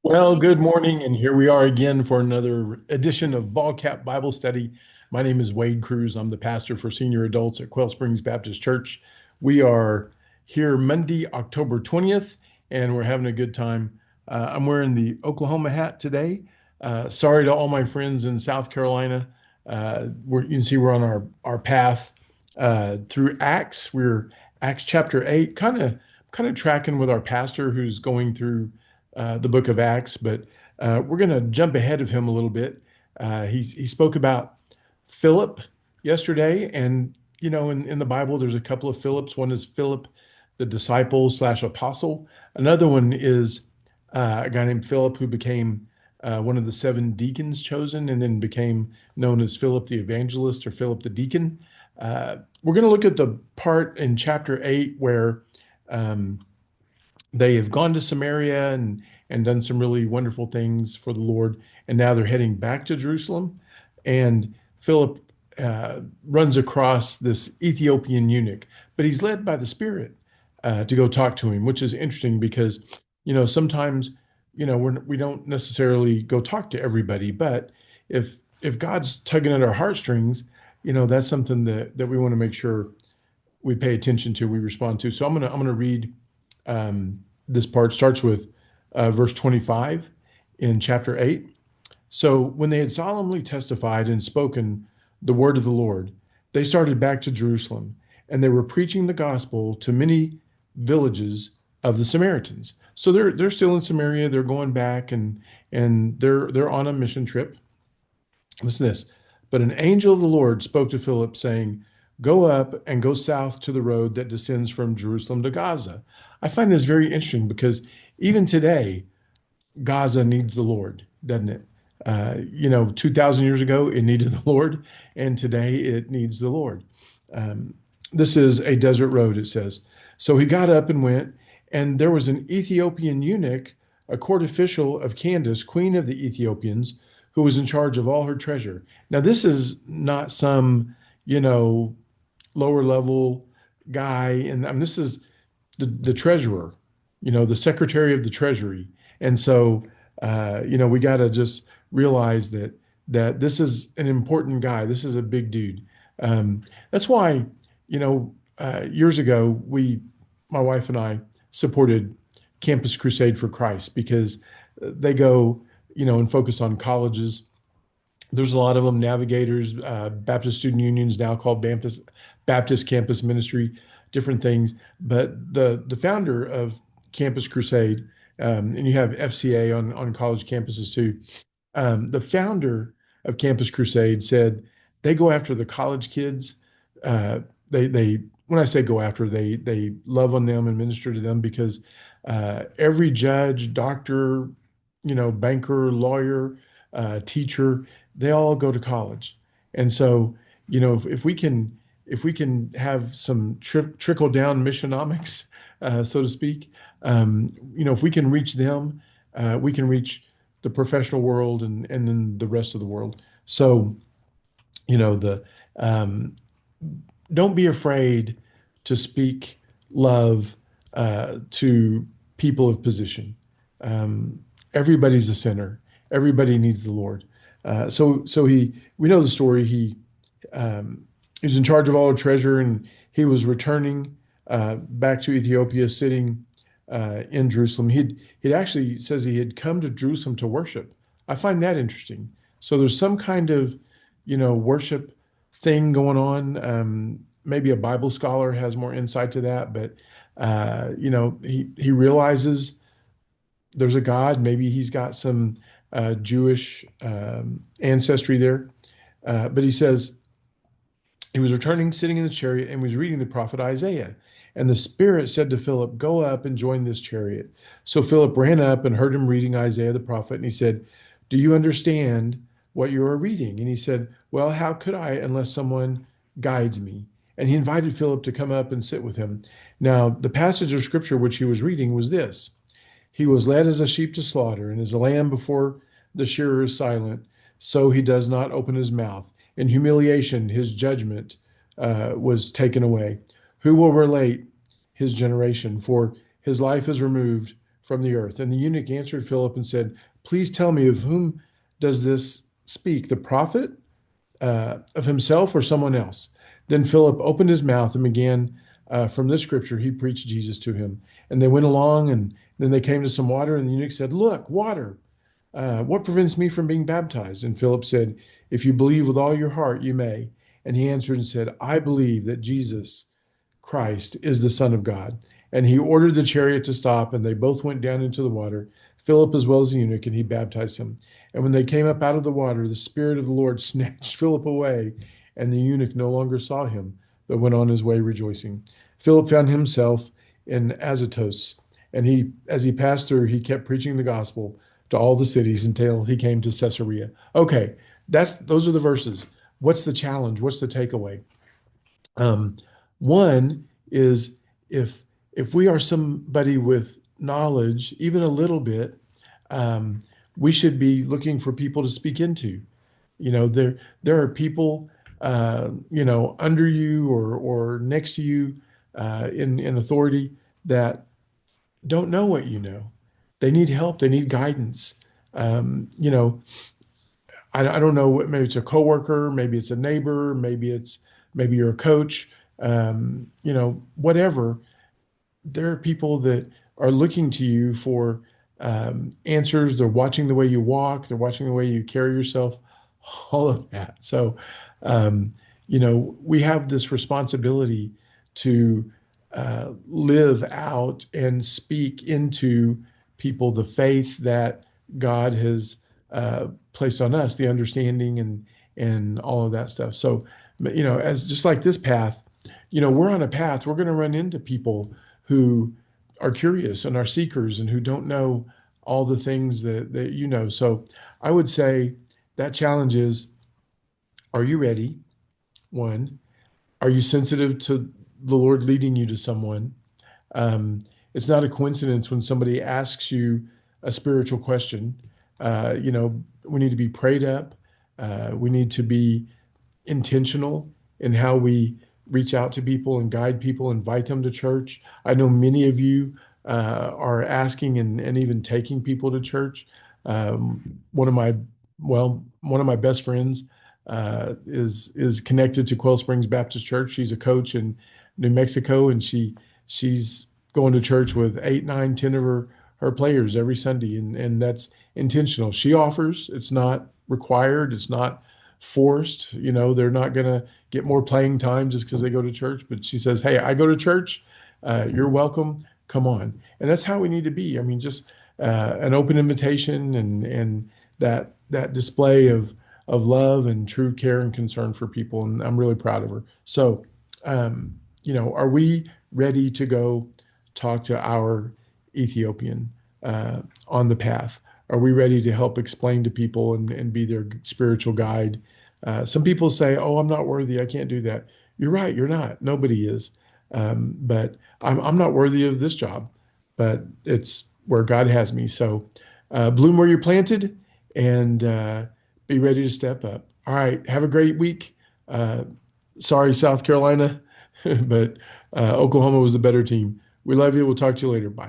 Well, good morning, and here we are again for another edition of Ball Cap Bible Study. My name is Wade Cruz. I'm the pastor for senior adults at Quail Springs Baptist Church. We are here Monday, October 20th, and we're having a good time. I'm wearing the Oklahoma hat today. Sorry to all my friends in South Carolina. You can see we're on our path through Acts. We're Acts chapter 8, kind of tracking with our pastor who's going through the book of Acts, but we're going to jump ahead of him a little bit. He spoke about Philip yesterday, and in the Bible, there's a couple of Philips. One is Philip, the disciple slash apostle. Another one is a guy named Philip who became one of the seven deacons chosen, and then became known as Philip the evangelist or Philip the deacon. We're going to look at the part in chapter 8 where um, they have gone to Samaria and done some really wonderful things for the Lord, and now they're heading back to Jerusalem. And Philip runs across this Ethiopian eunuch, but he's led by the Spirit to go talk to him, which is interesting because sometimes we don't necessarily go talk to everybody, but if God's tugging at our heartstrings, that's something that we want to make sure we pay attention to, we respond to. So I'm gonna read this part. Starts with verse 25 in chapter 8. So when they had solemnly testified and spoken the word of the Lord, they started back to Jerusalem, and they were preaching the gospel to many villages of the Samaritans. So they're still in Samaria. They're going back, and they're on a mission trip. Listen to this. But an angel of the Lord spoke to Philip, saying, "Go up and go south to the road that descends from Jerusalem to Gaza." I find this very interesting because even today, Gaza needs the Lord, doesn't it? 2,000 years ago, it needed the Lord, and today it needs the Lord. Um, this is a desert road, it says. So he got up and went, and there was an Ethiopian eunuch, a court official of Candace, queen of the Ethiopians, who was in charge of all her treasure. Now, this is not some, you know, lower level guy, and this is the treasurer, the secretary of the treasury. And so, we got to just realize that this is an important guy. This is a big dude. That's why, years ago, my wife and I, supported Campus Crusade for Christ because they go, and focus on colleges. There's a lot of them, Navigators, Baptist Student Unions, now called Baptist Campus Ministry, different things. But the founder of Campus Crusade, and you have FCA on college campuses too. The founder of Campus Crusade said they go after the college kids. They when I say go after, they love on them and minister to them because every judge, doctor, banker, lawyer, teacher, they all go to college. And so, if we can have some trickle down missionomics, so to speak, if we can reach them, we can reach the professional world and then the rest of the world. So, the don't be afraid to speak love to people of position. Everybody's a sinner. Everybody needs the Lord. So we know the story. He was in charge of all the treasure, and he was returning back to Ethiopia, sitting in Jerusalem. He'd actually says he had come to Jerusalem to worship. I find that interesting. So there's some kind of, worship thing going on. Maybe a Bible scholar has more insight to that, but he realizes there's a God. Maybe he's got some Jewish ancestry there. But he says he was returning, sitting in the chariot, and was reading the prophet Isaiah. And the Spirit said to Philip, "Go up and join this chariot." So Philip ran up and heard him reading Isaiah the prophet. And he said, "Do you understand what you are reading?" And he said, "Well, how could I unless someone guides me?" And he invited Philip to come up and sit with him. Now, the passage of scripture which he was reading was this: He was led as a sheep to slaughter, and as a lamb before the shearer is silent, so he does not open his mouth. In humiliation, his judgment was taken away. Who will relate his generation? For his life is removed from the earth. And the eunuch answered Philip and said, Please tell me, of whom does this speak? The prophet of himself or someone else? Then Philip opened his mouth and began from this scripture. He preached Jesus to him. And they went along, and then they came to some water, and the eunuch said, Look, water. What prevents me from being baptized? And Philip said, If you believe with all your heart, you may. And he answered and said, I believe that Jesus Christ is the Son of God. And he ordered the chariot to stop, and they both went down into the water, Philip as well as the eunuch, and he baptized him. And when they came up out of the water, the Spirit of the Lord snatched Philip away, and the eunuch no longer saw him, but went on his way rejoicing. Philip found himself in Azotus, and as he passed through, he kept preaching the gospel to all the cities until he came to Caesarea. Okay, those are the verses. What's the challenge? What's the takeaway? One is if we are somebody with knowledge, even a little bit, we should be looking for people to speak into. There are people, under you or next to you in authority that don't know what you know. They need help. They need guidance. I don't know. Maybe it's a coworker. Maybe it's a neighbor. Maybe you're a coach. Whatever. There are people that are looking to you for answers. They're watching the way you walk. They're watching the way you carry yourself. All of that. So, we have this responsibility to live out and speak into people the faith that God has placed on us, the understanding and all of that stuff. So, as just like this path, we're on a path. We're going to run into people who are curious and are seekers and who don't know all the things that you know. So, I would say that challenge is: Are you ready? One, are you sensitive to the Lord leading you to someone? It's not a coincidence when somebody asks you a spiritual question. We need to be prayed up. We need to be intentional in how we reach out to people and guide people, invite them to church. I know many of you are asking and even taking people to church. One of my best friends is connected to Quail Springs Baptist Church. She's a coach in New Mexico, and she's going to church with 8, 9, 10 of her players every Sunday, and that's intentional. She offers. It's not required. It's not forced. They're not going to get more playing time just because they go to church. But she says, "Hey, I go to church. You're welcome. Come on." And that's how we need to be. I mean, just an open invitation and that display of love and true care and concern for people. And I'm really proud of her. So, are we ready to go talk to our Ethiopian on the path? Are we ready to help explain to people and be their spiritual guide? Some people say, "Oh, I'm not worthy. I can't do that." You're right. You're not. Nobody is. But I'm not worthy of this job, but it's where God has me. So bloom where you're planted and be ready to step up. All right. Have a great week. Sorry, South Carolina, but Oklahoma was the better team. We love you. We'll talk to you later. Bye.